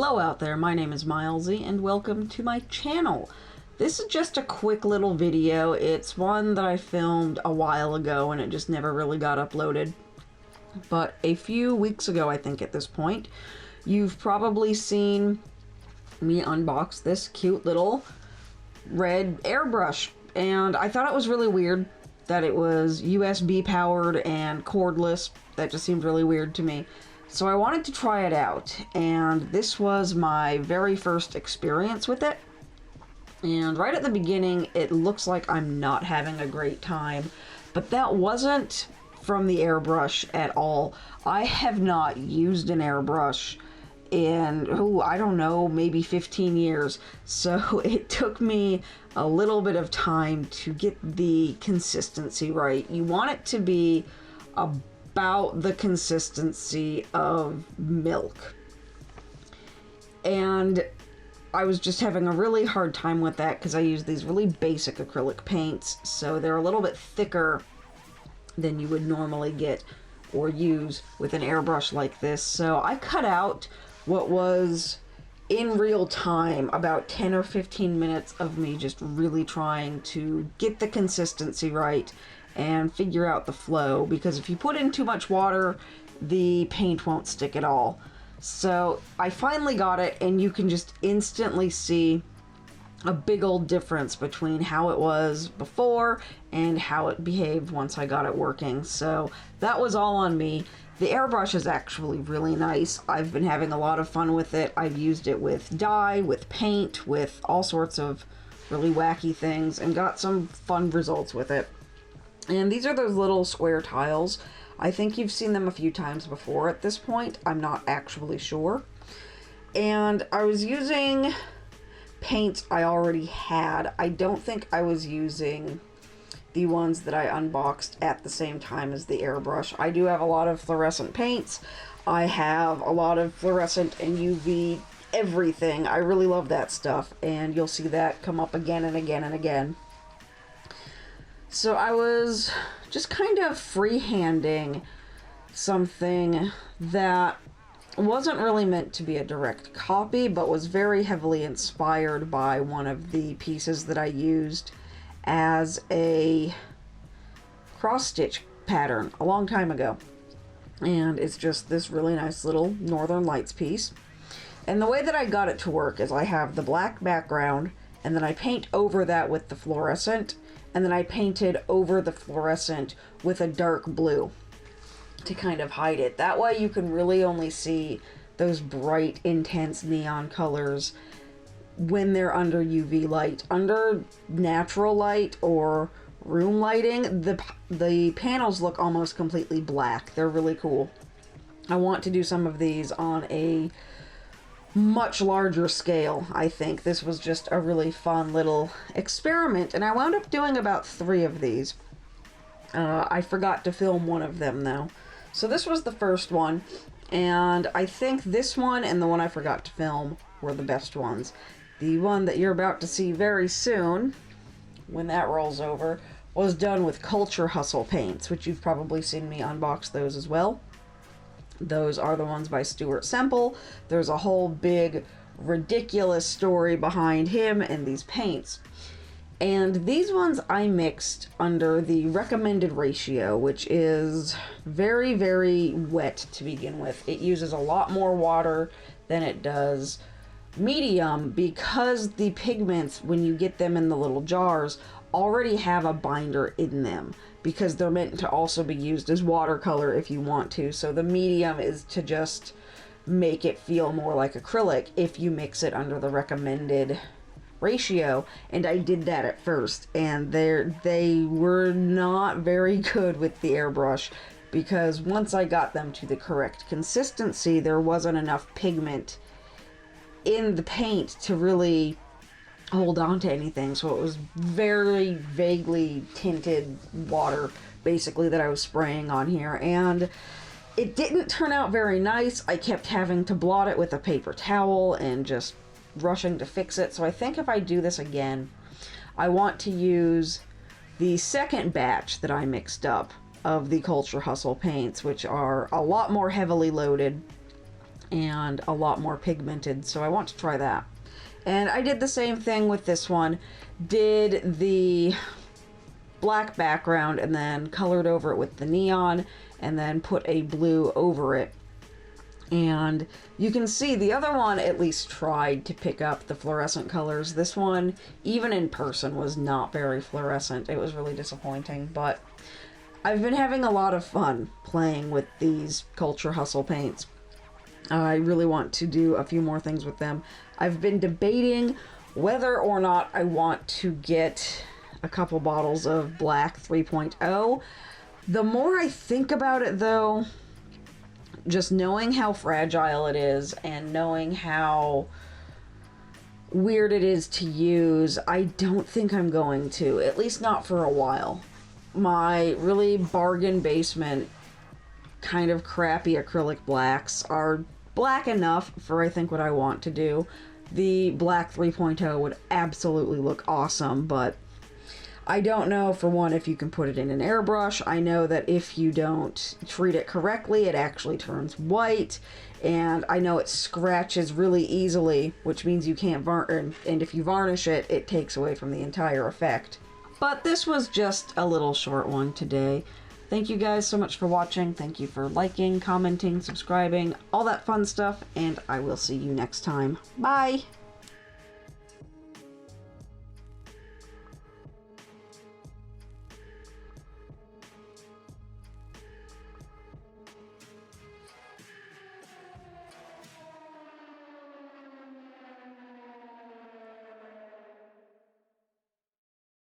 Hello out there, my name is Milesy and welcome to my channel. This is just a quick little video. It's one that I filmed a while ago and it just never really got uploaded. But a few weeks ago, I think at this point, you've probably seen me unbox this cute little red airbrush. And I thought it was really weird that it was USB powered and cordless. That just seemed really weird to me. So I wanted to try it out, and this was my very first experience with it. And right at the beginning, it looks like I'm not having a great time, but that wasn't from the airbrush at all. I have not used an airbrush in, I don't know, maybe 15 years. So it took me a little bit of time to get the consistency right. You want it to be about the consistency of milk. And I was just having a really hard time with that because I use these really basic acrylic paints, so they're a little bit thicker than you would normally get or use with an airbrush like this. So I cut out what was in real time about 10 or 15 minutes of me just really trying to get the consistency right and figure out the flow, because if you put in too much water, the paint won't stick at all. So I finally got it, and you can just instantly see a big old difference between how it was before and how it behaved once I got it working. So that was all on me. The airbrush is actually really nice. I've been having a lot of fun with it. I've used it with dye, with paint, with all sorts of really wacky things, and got some fun results with it. And these are those little square tiles. I think you've seen them a few times before at this point. I'm not actually sure. And I was using paints I already had. I don't think I was using the ones that I unboxed at the same time as the airbrush. I do have a lot of fluorescent paints. I have a lot of fluorescent and UV everything. I really love that stuff, and you'll see that come up again and again and again. So I was just kind of freehanding something that wasn't really meant to be a direct copy, but was very heavily inspired by one of the pieces that I used as a cross-stitch pattern a long time ago. And it's just this really nice little Northern Lights piece. And the way that I got it to work is I have the black background, and then I paint over that with the fluorescent, and then I painted over the fluorescent with a dark blue to kind of hide it. That way you can really only see those bright, intense neon colors when they're under UV light. Under natural light or room lighting, the panels look almost completely black. They're really cool. I want to do some of these on a much larger scale. I think this was just a really fun little experiment, and I wound up doing about 3 of these. I forgot to film one of them though. So this was the first one, and I think this one and the one I forgot to film were the best ones. The one that you're about to see very soon, when that rolls over, was done with Culture Hustle paints, which you've probably seen me unbox those as well. Those are the ones by Stuart Semple. There's a whole big ridiculous story behind him and these paints. And these ones I mixed under the recommended ratio, which is very, very wet to begin with. It uses a lot more water than it does medium, because the pigments, when you get them in the little jars, already have a binder in them, because they're meant to also be used as watercolor if you want to. So the medium is to just make it feel more like acrylic if you mix it under the recommended ratio. And I did that at first, and they were not very good with the airbrush, because once I got them to the correct consistency, there wasn't enough pigment in the paint to really hold on to anything. So it was very vaguely tinted water basically that I was spraying on here, and it didn't turn out very nice. I kept having to blot it with a paper towel and just rushing to fix it. So I think if I do this again, I want to use the second batch that I mixed up of the Culture Hustle paints, which are a lot more heavily loaded. and a lot more pigmented, so I want to try that. And I did the same thing with this one. Did the black background and then colored over it with the neon and then put a blue over it. And you can see the other one at least tried to pick up the fluorescent colors. This one, even in person, was not very fluorescent. It was really disappointing, but I've been having a lot of fun playing with these Culture Hustle paints. I really want to do a few more things with them. I've been debating whether or not I want to get a couple bottles of Black 3.0. The more I think about it, though, just knowing how fragile it is and knowing how weird it is to use, I don't think I'm going to, at least not for a while. My really bargain basement kind of crappy acrylic blacks are black enough for I think what I want to do. The Black 3.0 would absolutely look awesome, but I don't know, for one, if you can put it in an airbrush. I know that if you don't treat it correctly, it actually turns white, and I know it scratches really easily, which means you can't varnish, and if you varnish it, it takes away from the entire effect. But this was just a little short one today. Thank you guys so much for watching. Thank you for liking, commenting, subscribing, all that fun stuff, and I will see you next time. Bye!